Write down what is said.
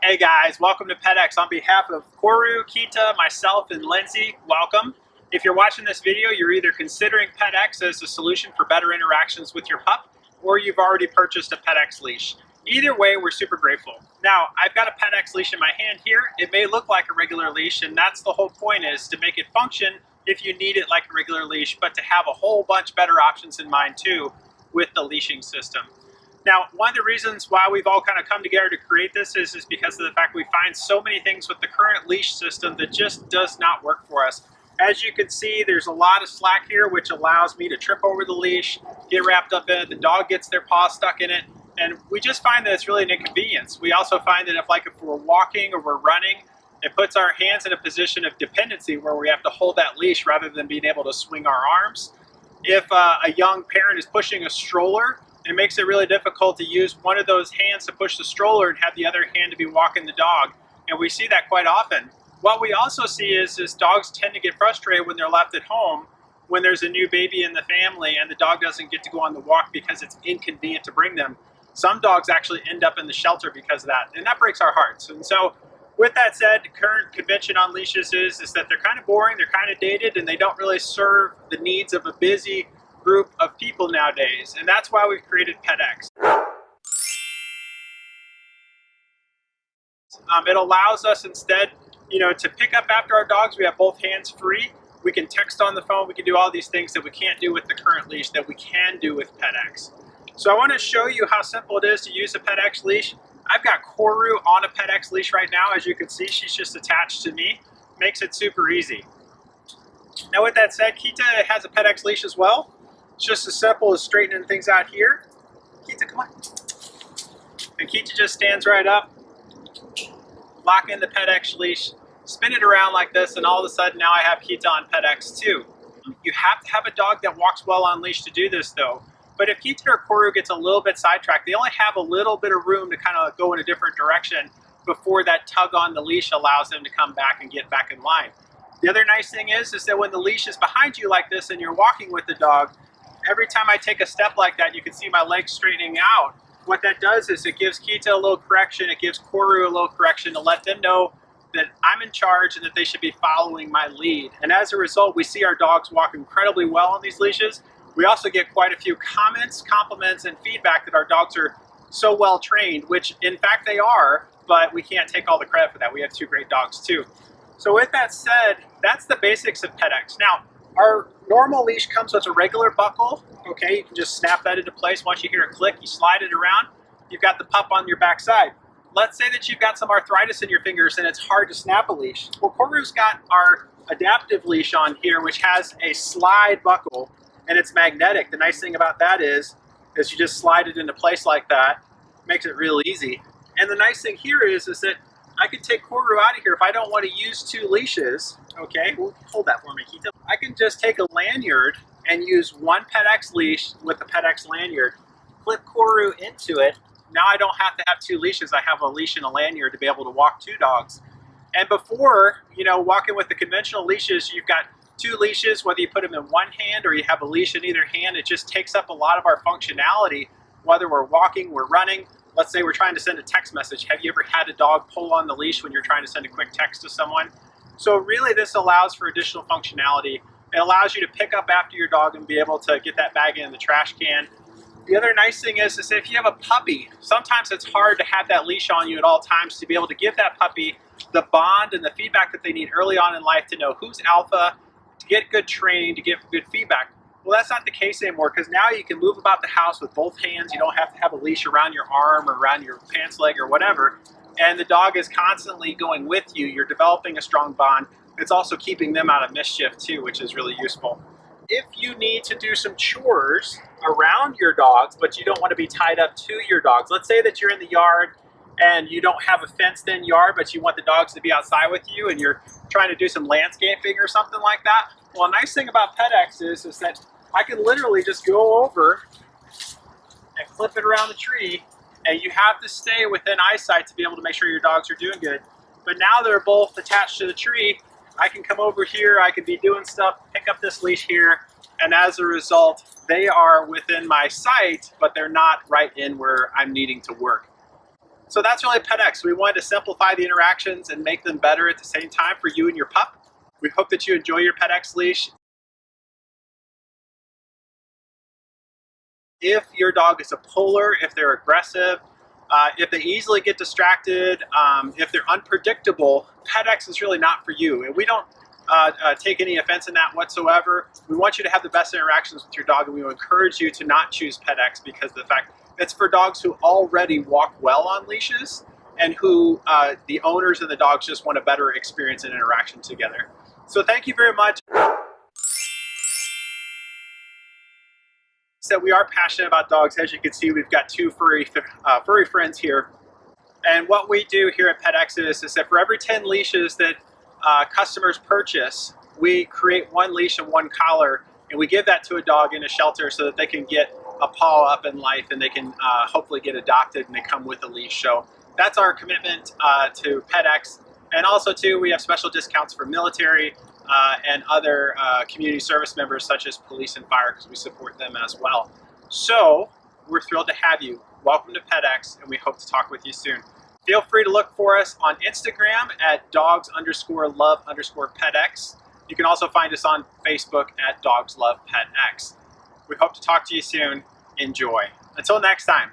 Hey guys, welcome to PetX. On behalf of Koru, Kita, myself, and Lindsay, welcome. If you're watching this video, you're either considering PetX as a solution for better interactions with your pup, or you've already purchased a PetX leash. Either way, we're super grateful. Now, I've got a PetX leash in my hand here. It may look like a regular leash, and that's the whole point, is to make it function if you need it like a regular leash, but to have a whole bunch better options in mind too with the leashing system. Now, one of the reasons why we've all kind of come together to create this is because of the fact we find so many things with the current leash system that just does not work for us. As you can see, there's a lot of slack here, which allows me to trip over the leash, get wrapped up in it, the dog gets their paw stuck in it, and we just find that it's really an inconvenience. We also find that if we're walking or we're running, it puts our hands in a position of dependency where we have to hold that leash rather than being able to swing our arms. If a young parent is pushing a stroller, it makes it really difficult to use one of those hands to push the stroller and have the other hand to be walking the dog. And we see that quite often. What we also see is dogs tend to get frustrated when they're left at home when there's a new baby in the family and the dog doesn't get to go on the walk because it's inconvenient to bring them. Some dogs actually end up in the shelter because of that, and that breaks our hearts. And so with that said, the current convention on leashes is that they're kind of boring, they're kind of dated, and they don't really serve the needs of a busy group of people nowadays, and that's why we've created PetX. It allows us instead, to pick up after our dogs. We have both hands free. We can text on the phone. We can do all these things that we can't do with the current leash that we can do with PetX. So I want to show you how simple it is to use a PetX leash. I've got Koru on a PetX leash right now. As you can see, she's just attached to me. Makes it super easy. Now with that said, Kita has a PetX leash as well. It's just as simple as straightening things out here. Kita, come on. And Kita just stands right up, lock in the PetX leash, spin it around like this, and all of a sudden now I have Kita on PetX too. You have to have a dog that walks well on leash to do this though. But if Kita or Koru gets a little bit sidetracked, they only have a little bit of room to kind of go in a different direction before that tug on the leash allows them to come back and get back in line. The other nice thing is that when the leash is behind you like this and you're walking with the dog, every time I take a step like that, you can see my legs straightening out. What that does is it gives Kita a little correction, it gives Koru a little correction to let them know that I'm in charge and that they should be following my lead. And as a result, we see our dogs walk incredibly well on these leashes. We also get quite a few comments, compliments, and feedback that our dogs are so well trained, which in fact they are, but we can't take all the credit for that. We have two great dogs too. So with that said, that's the basics of PetX. Now, our normal leash comes with a regular buckle. Okay, you can just snap that into place. Once you hear a click, you slide it around. You've got the pup on your backside. Let's say that you've got some arthritis in your fingers and it's hard to snap a leash. Well, Koru's got our adaptive leash on here, which has a slide buckle, and it's magnetic. The nice thing about that is you just slide it into place like that. Makes it real easy. And the nice thing here is that I can take Koru out of here if I don't want to use two leashes. Okay, hold that for me, Kita. I can just take a lanyard and use one PetX leash with the PetX lanyard, clip Koru into it. Now I don't have to have two leashes. I have a leash and a lanyard to be able to walk two dogs. And before, walking with the conventional leashes, you've got two leashes, whether you put them in one hand or you have a leash in either hand. It just takes up a lot of our functionality, whether we're walking, we're running. Let's say we're trying to send a text message. Have you ever had a dog pull on the leash when you're trying to send a quick text to someone? So really this allows for additional functionality. It allows you to pick up after your dog and be able to get that bag in the trash can. The other nice thing is if you have a puppy, sometimes it's hard to have that leash on you at all times to be able to give that puppy the bond and the feedback that they need early on in life to know who's alpha, to get good training, to get good feedback. Well, that's not the case anymore, because now you can move about the house with both hands. You don't have to have a leash around your arm or around your pants leg or whatever. And the dog is constantly going with you. You're developing a strong bond. It's also keeping them out of mischief too, which is really useful. If you need to do some chores around your dogs, but you don't want to be tied up to your dogs, let's say that you're in the yard and you don't have a fenced-in yard, but you want the dogs to be outside with you and you're trying to do some landscaping or something like that. Well, a nice thing about PetX is that I can literally just go over and clip it around the tree, and you have to stay within eyesight to be able to make sure your dogs are doing good. But now they're both attached to the tree. I can come over here, I can be doing stuff, pick up this leash here, and as a result, they are within my sight, but they're not right in where I'm needing to work. So that's really PetX. We wanted to simplify the interactions and make them better at the same time for you and your pup. We hope that you enjoy your PetX leash. If your dog is a puller, if they're aggressive, if they easily get distracted, if they're unpredictable, PetX is really not for you. And we don't take any offense in that whatsoever. We want you to have the best interactions with your dog, and we will encourage you to not choose PetX because of the fact it's for dogs who already walk well on leashes and who the owners and the dogs just want a better experience and interaction together. So thank you very much. So we are passionate about dogs. As you can see, we've got two furry friends here. And what we do here at PetX is that for every 10 leashes that customers purchase, we create one leash and one collar, and we give that to a dog in a shelter so that they can get a paw up in life and they can hopefully get adopted and they come with a leash. So that's our commitment to PetX. And also too, we have special discounts for military and other community service members such as police and fire, because we support them as well. So we're thrilled to have you. Welcome to PetX, and we hope to talk with you soon. Feel free to look for us on Instagram at dogs_love_PetX. You can also find us on Facebook at dogslovepetx. We hope to talk to you soon. Enjoy. Until next time.